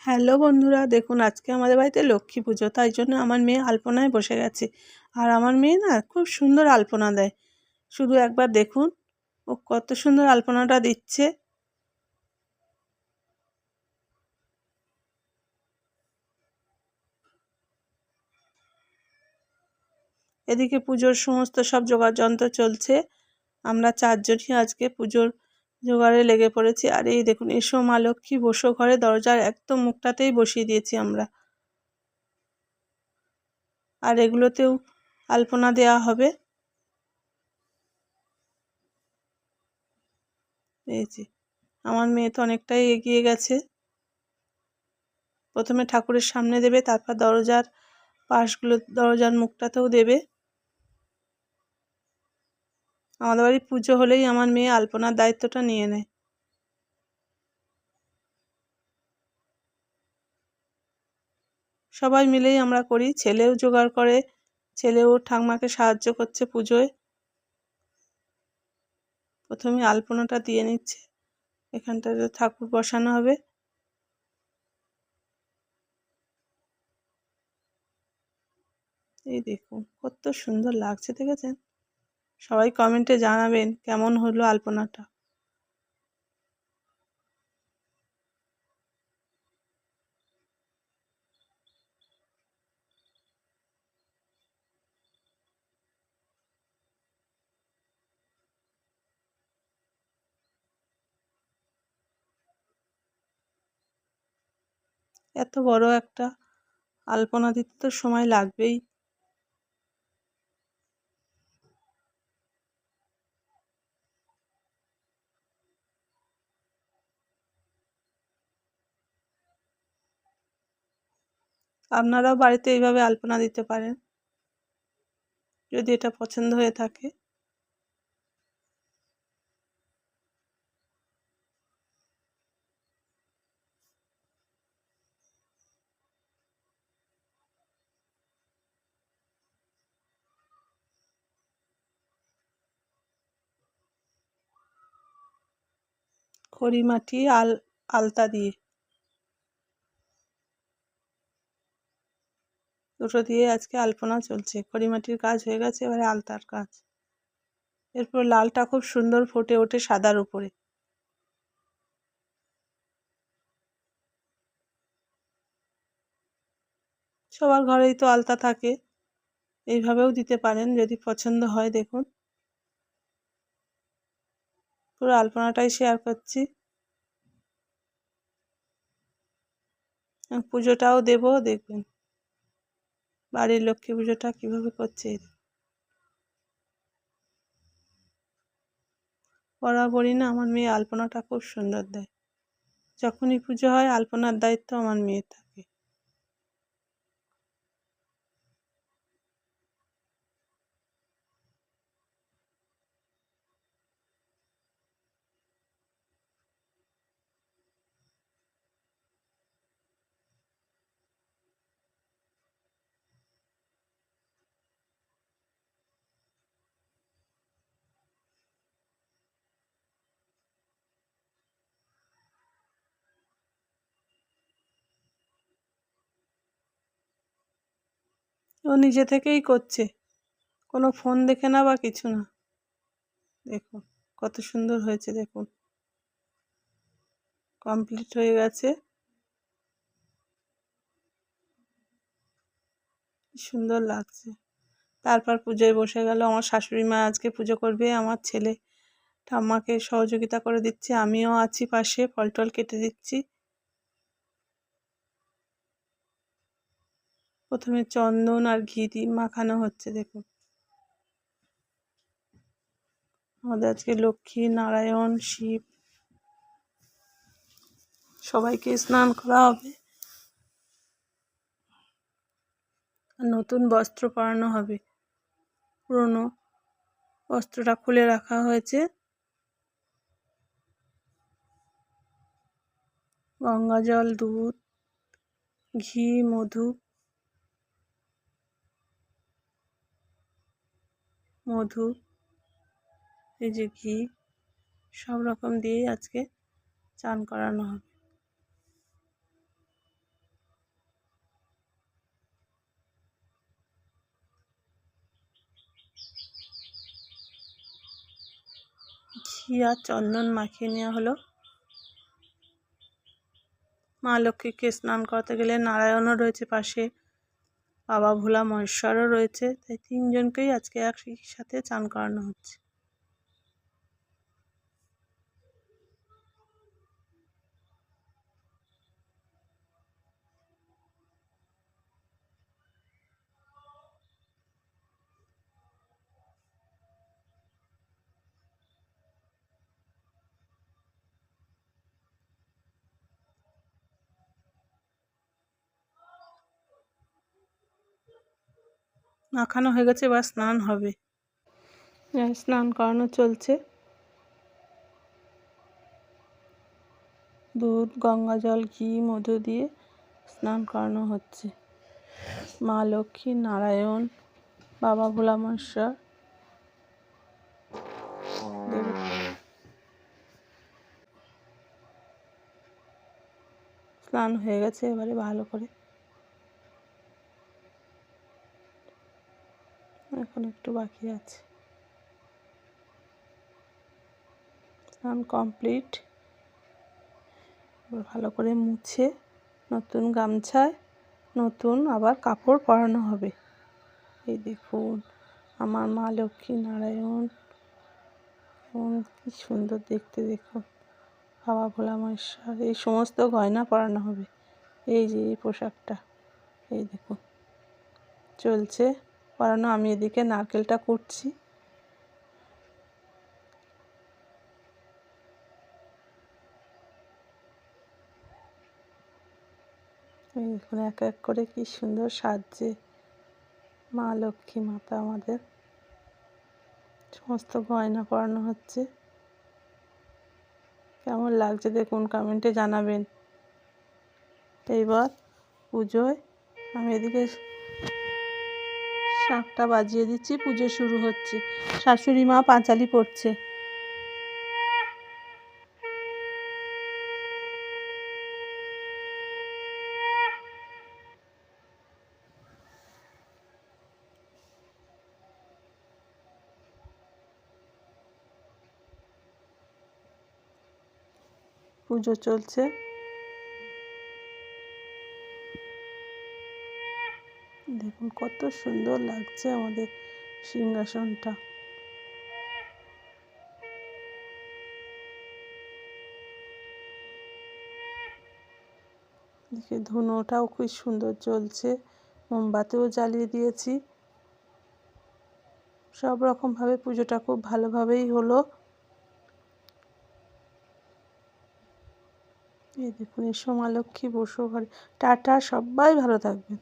Hello বন্ধুরা, দেখুন আজকে আমাদের বাড়িতে লক্ষ্মী পুজো, তাই জন্য আমার মেয়ে আলপনায় বসে গেছে। আর আমার মেয়ে না খুব সুন্দর আলপনা দেয়। শুধু একবার দেখুন ও কত সুন্দর আলপনাটা দিচ্ছে। এদিকে পুজোর সমস্ত সব জোগাড় যন্ত্র চলছে। আমরা চারজনই আজকে পুজোর জোগাড়ে লেগে পড়েছি। আর এই দেখুন, এসো মা লক্ষ্মী বসো ঘরে, দরজার একদম মুখটাতেই বসিয়ে দিয়েছি আমরা। আর এগুলোতেও আলপনা দেওয়া হবে। এই যে আমার মেয়ে তো অনেকটাই এগিয়ে গেছে। প্রথমে ঠাকুরের সামনে দেবে, তারপর দরজার পাশগুলো, দরজার মুখটাতেও দেবে। আমাদের বাড়ি পুজো হলেই আমার মেয়ে আলপনার দায়িত্বটা নিয়ে নেয়। সবাই মিলেই আমরা করি, ছেলেও জোগাড় করে, ছেলেও ঠাকমাকে সাহায্য করছে পুজোয়। প্রথমে আলপনাটা দিয়ে নিচ্ছে, এখানটাতে ঠাকুর বসানো হবে। এই দেখুন কত সুন্দর লাগছে, দেখেছেন? সবাই কমেন্টে জানাবেন কেমন হলো আলপনাটা। এত বড় একটা আলপনা দিতে তো সময় লাগবেই। আপনারাও বাড়িতে এইভাবে আলপনা দিতে পারেন যদি এটা পছন্দ হয়ে থাকে। খড়ি মাটি আলতা দিয়ে, দুটো দিয়ে আজকে আলপনা চলছে। খড়ি মাটির কাজ হয়ে গেছে, এবারে আলতার কাজ। এরপর লালটা খুব সুন্দর ফুটে ওঠে সাদার উপরে। সবার ঘরেই তো আলতা থাকে, এইভাবেও দিতে পারেন যদি পছন্দ হয়। দেখুন পুরো আলপনাটাই শেয়ার করছি। পুজোটাও দেব, দেখবেন বাড়ির লক্ষ্মী পুজোটা কিভাবে করছে। বরাবরই না আমার মেয়ে আলপনাটা খুব সুন্দর দেয়। যখনই পুজো হয় আলপনার দায়িত্ব আমার মেয়ের থাকে। ও নিজে থেকেই করছে, কোনো ফোন দেখে না বা কিছু না। দেখুন কত সুন্দর হয়েছে, দেখুন কমপ্লিট হয়ে গেছে। সুন্দর লাগছে। তারপর পুজোয় বসে গেল। আমার শাশুড়ি মা আজকে পুজো করবে, আমার ছেলে ঠাম্মাকে সহযোগিতা করে দিচ্ছে, আমিও আছি পাশে, ফল টল কেটে দিচ্ছি। প্রথমে চন্দন আর ঘি দিয়ে মাখানো হচ্ছে। দেখুন আমাদের আজকে লক্ষ্মী নারায়ণ শিব সবাইকে স্নান করা হবে, আর নতুন বস্ত্র পরানো হবে। পুরনো বস্ত্রটা খুলে রাখা হয়েছে। গঙ্গা জল, দুধ, ঘি, মধু এই যে ঘি, সব রকম দিয়ে আজকে চান করানো হবে। ঘি আর চন্দন মাখিয়ে নেওয়া হলো। মা লক্ষ্মীকে স্নান করাতে গেলে নারায়ণও রয়েছে পাশে, বাবা ভোলা মহেশ্বরও রয়েছে, তাই তিনজনকেই আজকে একই সাথে চান করানো হচ্ছে। মাখানো হয়ে গেছে, এবার স্নান হবে। স্নান করানো চলছে। দুধ, গঙ্গা জল, ঘি, মধু দিয়ে স্নান করানো হচ্ছে। মা লক্ষ্মী, নারায়ণ, বাবা ভোলা মহেশ্বর, স্নান হয়ে গেছে, এবারে ভালো করে এখন একটু বাকি আছে। স্নান কমপ্লিট। ভালো করে মুছে নতুন গামছায় নতুন আবার কাপড় পরানো হবে। এই দেখুন আমার মা লক্ষ্মী নারায়ণ কি সুন্দর দেখতে, দেখুন বাবা ভোলা মহেশ্বর, এই সমস্ত গয়না পরানো হবে। এই যে এই পোশাকটা, এই দেখুন চলছে পরানো। আমি এদিকে নারকেলটা কুটছি। এই দেখুন এক এক করে কি সুন্দর সাজছে মা লক্ষ্মী মাতা আমাদের। সমস্ত গয়না পরানো হচ্ছে। কেমন লাগছে দেখুন, কমেন্টে জানাবেন। এইবার পুজোয় আমি এদিকে শাঁখটা বাজিয়ে দিচ্ছি, পুজো শুরু হচ্ছে। শাশুড়ি মা পাঁচালি পড়ছে। পুজো চলছে। দেখুন কত সুন্দর লাগছে আমাদের সিংহাসনটা। দেখে ধুনোটাও খুব সুন্দর জ্বলছে, মোমবাতিও জ্বালিয়ে দিয়েছি। সব রকমভাবে পুজোটা খুব ভালোভাবেই হলো। এই দেখুন এসো মা লক্ষ্মী বসো ঘরে। টাটা, সবাই ভালো থাকবেন।